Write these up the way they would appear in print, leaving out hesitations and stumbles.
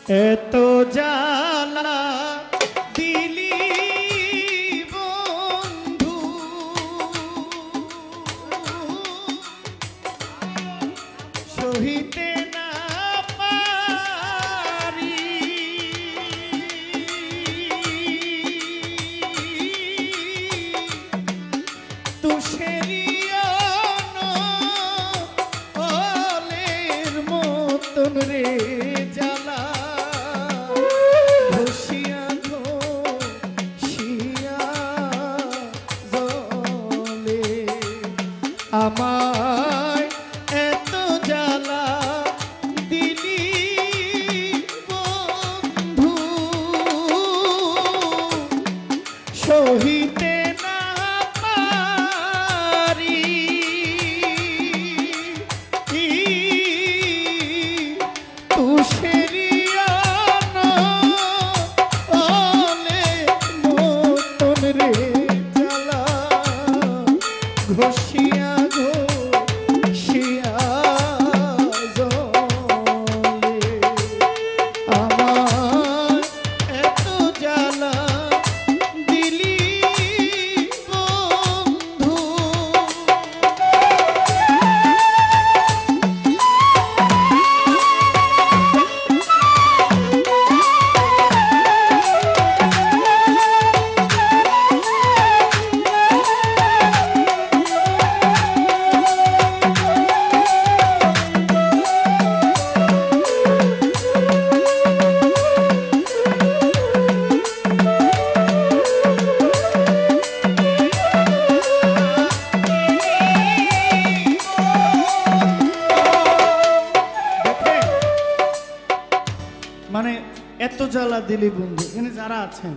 এত জ্বালা দিলি বন্ধু সহিতে না পারি তুষেরিয়নের মতন রে জ্বালা ঘষিয়া ঘষিয়া জলে আমায় এত জ্বালা দিলি বন্ধু সহিতে না পারি তুষেরিয়নের মতন রে জ্বালা ঘষিয়া ঘষিয়া জলে আমার এত জ্বালা দিলি বন্ধু। মানে এত জ্বালা দিলি বন্ধু, এখানে যারা আছেন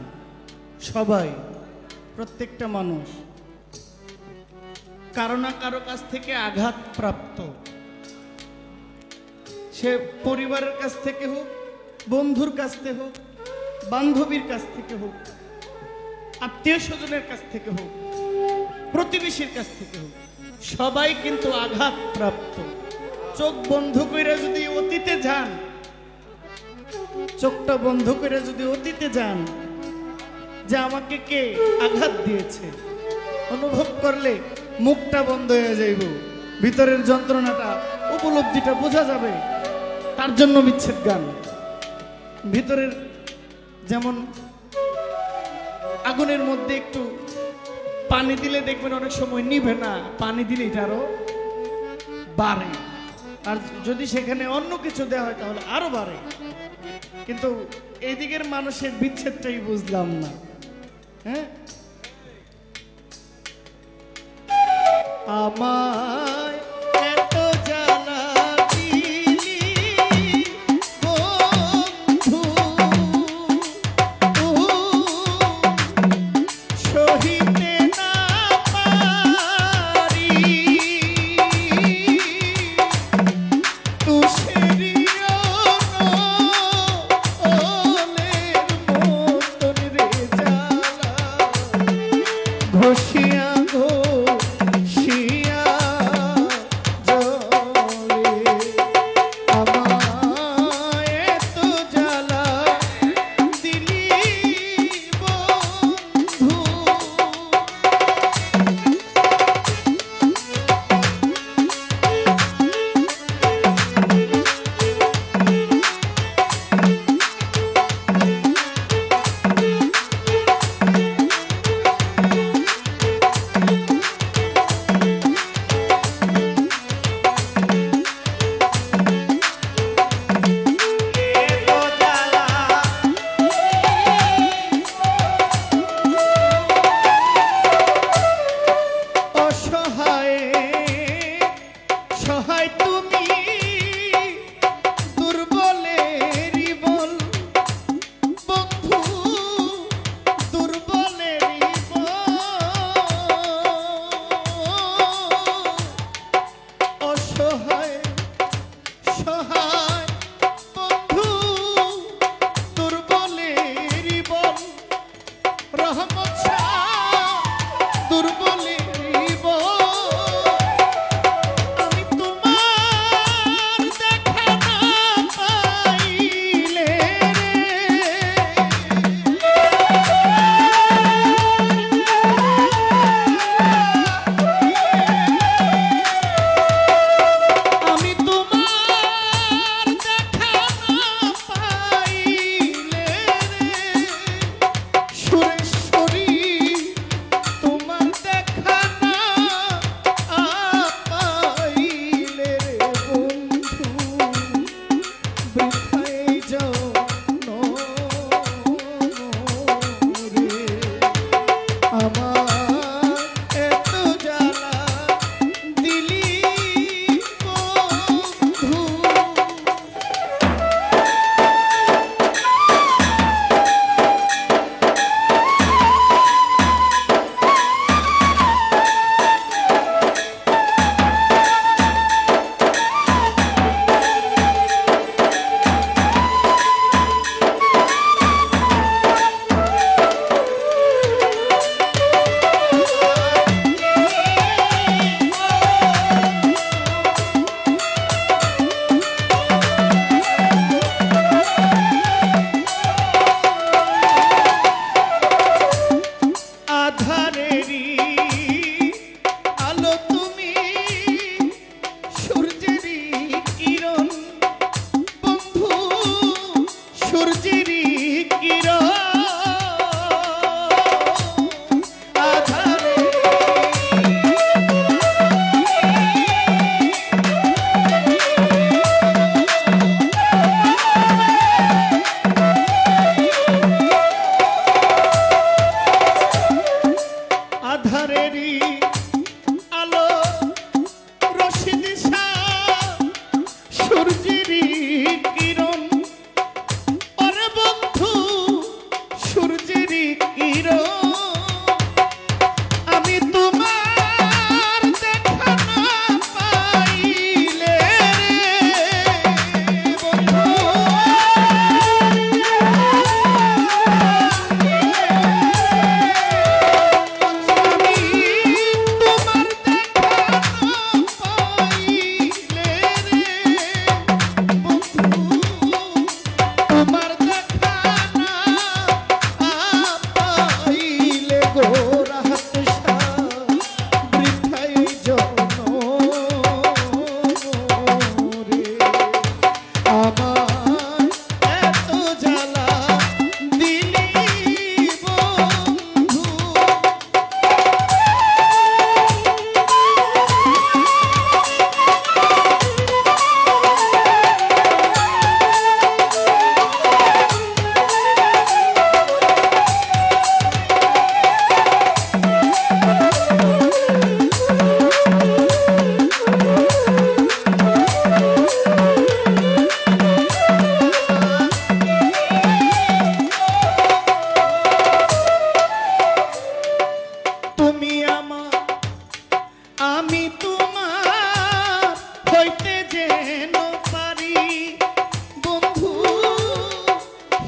সবাই, প্রত্যেকটা মানুষ কারো না কারো কাছ থেকে আঘাত প্রাপ্ত। সে পরিবারের কাছ থেকে হোক, বন্ধুর কাছ থেকে হোক, বান্ধবীর কাছ থেকে হোক, আত্মীয় স্বজনের কাছ থেকে হোক, প্রতিবেশীর কাছ থেকে হোক, সবাই কিন্তু আঘাত প্রাপ্ত। চোখ বন্ধ করে যদি অতীতে যান, চোখটা বন্ধ করে যদি অতীতে যান যে আমাকে কে আঘাত দিয়েছে, অনুভব করলে মুখটা বন্ধ হয়ে যাইব, ভিতরের যন্ত্রণাটা উপলব্ধিটা বোঝা যাবে। তার জন্য বিচ্ছেদ গান। ভিতরের যেমন আগুনের মধ্যে একটু পানি দিলে দেখবেন অনেক সময় নিভে না, পানি দিলে এটা আরো বাড়ে, আর যদি সেখানে অন্য কিছু দেওয়া হয় তাহলে আরো বাড়ে। কিন্তু এইদিকের মানুষের বিচ্ছেদটাই বুঝলাম না। হ্যাঁ, আমায় এত জ্বালা দিলি বন্ধু সহিতে না পারি ঘষিয়া ঘষিয়া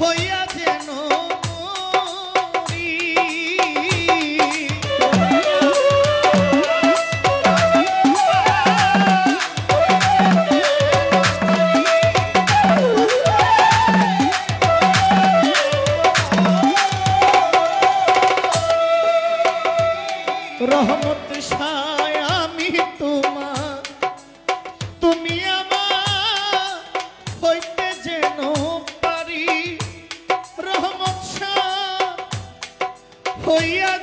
হইয়া যেন রহমত শায় আমি তোমার, তুমি আমার হইতে যেন পারি, রহমত শায় হইয়া